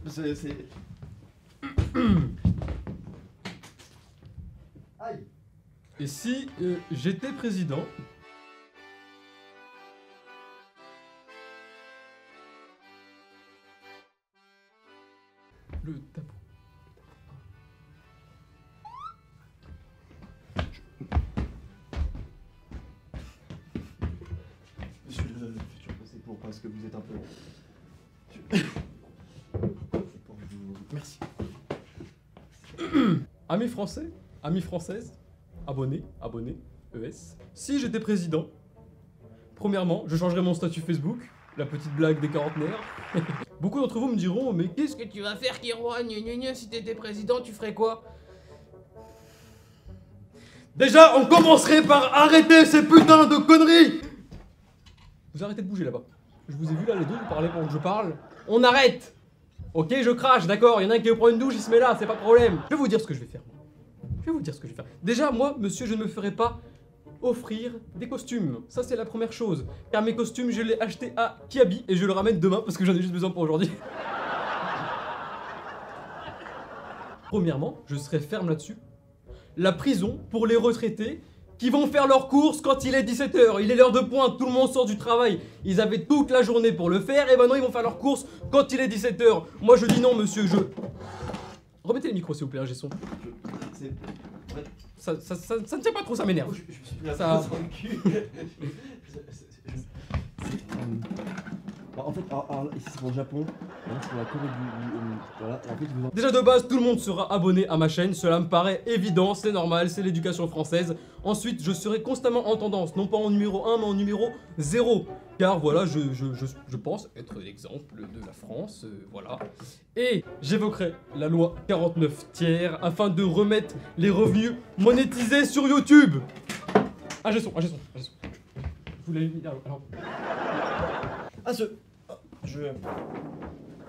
C'est... Aïe. Et si j'étais président? Le tabou. Monsieur le futur passé pour parce que vous êtes un peu... Merci. Amis français, amis françaises, abonnés, ES. Si j'étais président, premièrement, je changerais mon statut Facebook, la petite blague des quarantenaires. Beaucoup d'entre vous me diront, mais qu'est-ce que tu vas faire, Kiroa, si t'étais président, tu ferais quoi? Déjà, on commencerait par arrêter ces putains de conneries. Vous arrêtez de bouger là-bas. Je vous ai vu là, les deux, vous parlez pendant que je parle. On arrête. Ok, je crache, d'accord, il y en a un qui veut prendre une douche, il se met là, c'est pas de problème. Je vais vous dire ce que je vais faire. Déjà, moi, monsieur, je ne me ferai pas offrir des costumes. Ça, c'est la première chose. Car mes costumes, je les ai achetés à Kiabi et je le ramène demain parce que j'en ai juste besoin pour aujourd'hui. Premièrement, je serai ferme là-dessus. La prison pour les retraités qui vont faire leurs courses quand il est 17 h. Il est l'heure de pointe, tout le monde sort du travail. Ils avaient toute la journée pour le faire et maintenant ils vont faire leurs courses quand il est 17 h. Moi je dis non monsieur, je... Remettez les micros s'il vous plaît, Gesson. Ça ne tient pas trop, ça m'énerve. Je me suis pris la Ça- face dans le cul. En fait, ici c'est pour le Japon, là c'est pour la Corée du... voilà, et en fait vous en... Déjà de base, tout le monde sera abonné à ma chaîne, cela me paraît évident, c'est normal, c'est l'éducation française. Ensuite, je serai constamment en tendance, non pas en numéro 1, mais en numéro 0. Car voilà, je pense être l'exemple de la France, voilà. Et j'évoquerai la loi 49 tiers afin de remettre les revenus monétisés sur YouTube. Ah, Gesson. Vous l'avez mis, alors... Ah ce... Je...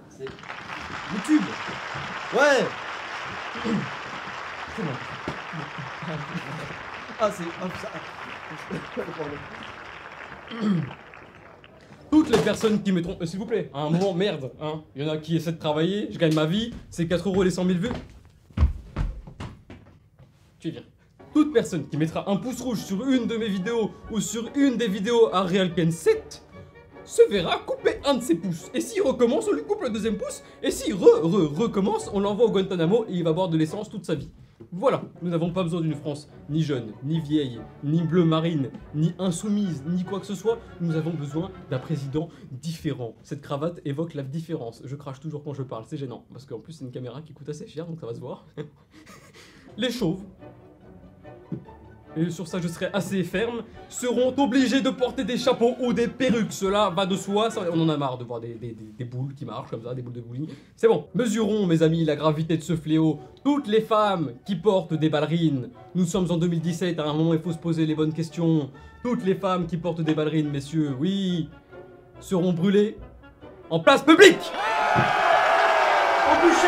C'est... YouTube. Ouais. C'est bon. Ah c'est... Ah ça... Toutes les personnes qui mettront... s'il vous plaît, à un moment, merde, hein. Il y en a qui essaient de travailler, je gagne ma vie, c'est 4 € les 100 000 vues. Tu es bien. Toute personne qui mettra un pouce rouge sur une de mes vidéos ou sur une des vidéos à Realken 7 se verra couper un de ses pouces. Et s'il recommence, on lui coupe le deuxième pouce. Et s'il recommence, on l'envoie au Guantanamo et il va boire de l'essence toute sa vie. Voilà, nous n'avons pas besoin d'une France ni jeune, ni vieille, ni bleu marine, ni insoumise, ni quoi que ce soit. Nous avons besoin d'un président différent. Cette cravate évoque la différence. Je crache toujours quand je parle, c'est gênant. Parce qu'en plus, c'est une caméra qui coûte assez cher, donc ça va se voir. Les chauves, et sur ça je serai assez ferme, seront obligés de porter des chapeaux ou des perruques. Cela va de soi, on en a marre de voir des boules qui marchent comme ça, des boules de bowling. C'est bon, mesurons mes amis la gravité de ce fléau. Toutes les femmes qui portent des ballerines, nous sommes en 2017, à un moment il faut se poser les bonnes questions. Toutes les femmes qui portent des ballerines, messieurs, oui, seront brûlées en place publique. Embouché.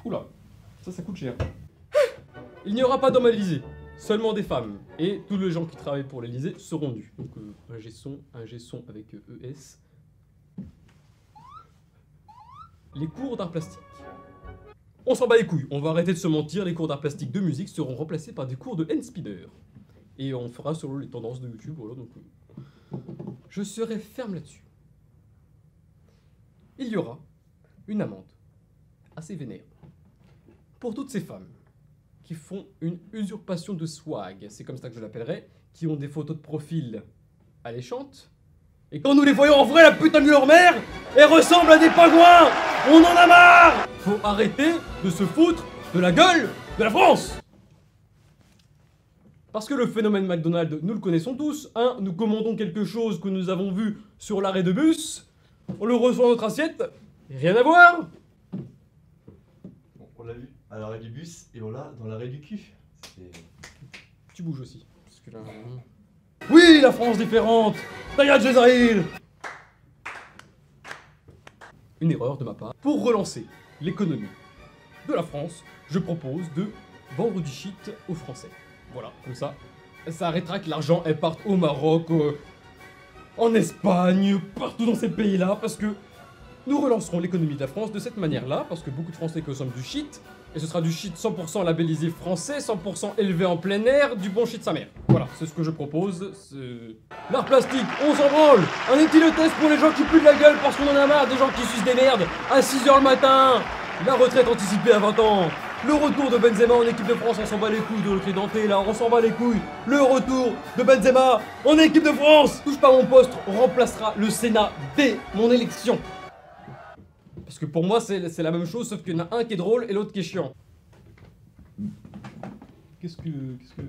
Oula, ça coûte cher. Il n'y aura pas d'hommes à l'Elysée, seulement des femmes. Et tous les gens qui travaillent pour l'Elysée seront nus. Donc un Gesson avec ES. Les cours d'art plastique. On s'en bat les couilles, on va arrêter de se mentir, les cours d'art plastique de musique seront remplacés par des cours de hand-speeder. Et on fera selon les tendances de YouTube, voilà, donc... je serai ferme là-dessus. Il y aura une amende assez vénère pour toutes ces femmes qui font une usurpation de swag, c'est comme ça que je l'appellerai, qui ont des photos de profil alléchantes, et quand nous les voyons en vrai, la putain de leur mère, elles ressemblent à des pingouins. On en a marre. Faut arrêter de se foutre de la gueule de la France. Parce que le phénomène McDonald's, nous le connaissons tous, hein, nous commandons quelque chose que nous avons vu sur l'arrêt de bus, on le reçoit dans notre assiette, rien à voir. Bon, on l'a vu à l'arrêt du bus et on l'a dans l'arrêt du cul. Tu bouges aussi. Parce que là... Oui, la France différente. Tayad Jezraïl. Une erreur de ma part. Pour relancer l'économie de la France, je propose de vendre du shit aux Français. Voilà, comme ça arrêtera que l'argent elle parte au Maroc, en Espagne, partout dans ces pays-là, parce que nous relancerons l'économie de la France de cette manière-là, parce que beaucoup de Français consomment du shit, et ce sera du shit 100% labellisé français, 100% élevé en plein air, du bon shit sa mère. Voilà, c'est ce que je propose, l'art plastique, on s'en branle. Un éthylotest pour les gens qui puent de la gueule parce qu'on en a marre des gens qui sucent des merdes à 6h le matin. La retraite anticipée à 20 ans. Le retour de Benzema en équipe de France, on s'en bat les couilles de l'autre identité là, on s'en bat les couilles. Le retour de Benzema en équipe de France. Touche pas mon poste, remplacera le Sénat dès mon élection. Parce que pour moi, c'est la même chose, sauf qu'il y en a un qui est drôle et l'autre qui est chiant. Qu'est-ce que vous faites?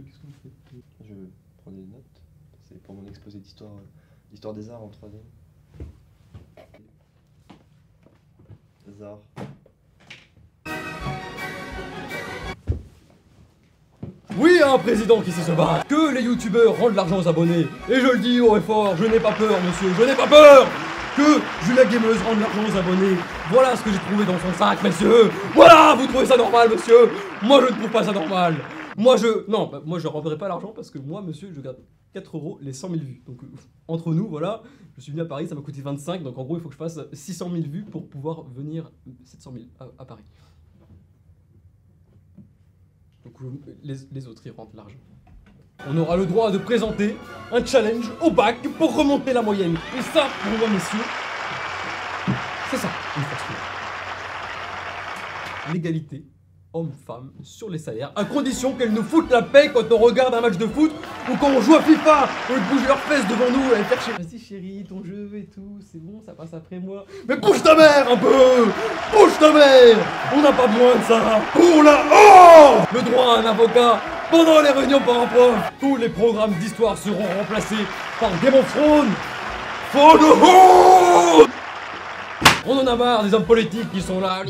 Je prends des notes. C'est pour mon exposé d'histoire des arts en 3ème. Des arts. Oui, un président qui sait se battre. Que les youtubeurs rendent l'argent aux abonnés. Et je le dis haut et fort, je n'ai pas peur, monsieur, je n'ai pas peur. Que Julia Gameuse rende l'argent aux abonnés. Voilà ce que j'ai trouvé dans son sac, messieurs. Voilà, vous trouvez ça normal, monsieur? Moi, je ne trouve pas ça normal. Moi, je renverrai pas l'argent parce que moi, monsieur, je garde 4 € les 100 000 vues. Donc, entre nous, voilà, je suis venu à Paris, ça m'a coûté 25. Donc, en gros, il faut que je fasse 600 000 vues pour pouvoir venir 700 000 à Paris. Donc, les autres, ils rentrent l'argent. On aura le droit de présenter un challenge au bac pour remonter la moyenne. Et ça, pour moi, messieurs, c'est ça, une force. L'égalité homme-femme sur les salaires, à condition qu'elles nous foutent la paix quand on regarde un match de foot ou quand on joue à FIFA. On bouge leurs fesses devant nous et faire chier. Vas-y chérie, ton jeu et tout, c'est bon, ça passe après moi. Mais bouge ta mère un peu. Bouge ta mère. On n'a pas besoin de ça. Pour la... Oh, le droit à un avocat pendant les réunions par prof. Tous les programmes d'histoire seront remplacés par Game of Thrones. For the Hood. On en a marre des hommes politiques qui sont là.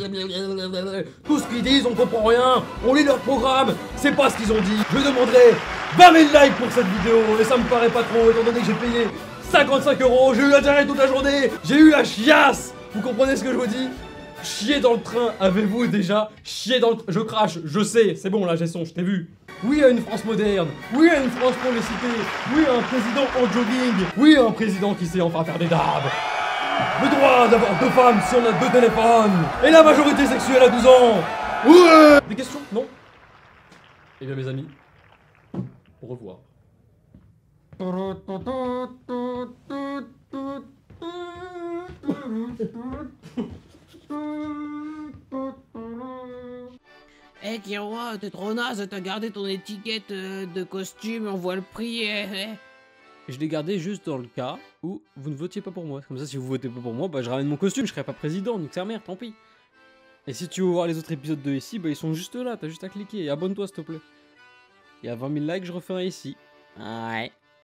Tout ce qu'ils disent, on comprend rien. On lit leur programme, c'est pas ce qu'ils ont dit. Je demanderai 20 000 likes pour cette vidéo. Et ça me paraît pas trop, étant donné que j'ai payé 55 €. J'ai eu la diarrhée toute la journée. J'ai eu la chiasse. Vous comprenez ce que je vous dis? Chier dans le train, avez-vous déjà chier dans le train? Je crache, je sais, c'est bon là, j'ai son, je t'ai vu. Oui à une France moderne, oui à une France pour les cités, oui à un président en jogging, oui à un président qui sait enfin faire des dabs. Le droit d'avoir 2 femmes si on a 2 téléphones. Et la majorité sexuelle à 12 ans. Ouais. Des questions? Non? Eh bien mes amis, au revoir. Eh Kiro, t'es trop naze, t'as gardé ton étiquette de costume, on voit le prix. Je l'ai gardé juste dans le cas où vous ne votiez pas pour moi. Comme ça, si vous votez pas pour moi, bah je ramène mon costume, je serai pas président, donc c'est merde, tant pis. Et si tu veux voir les autres épisodes de ici, bah ils sont juste là, t'as juste à cliquer. Et abonne-toi s'il te plaît. Et à 20 000 likes, je refais un ici. Ouais.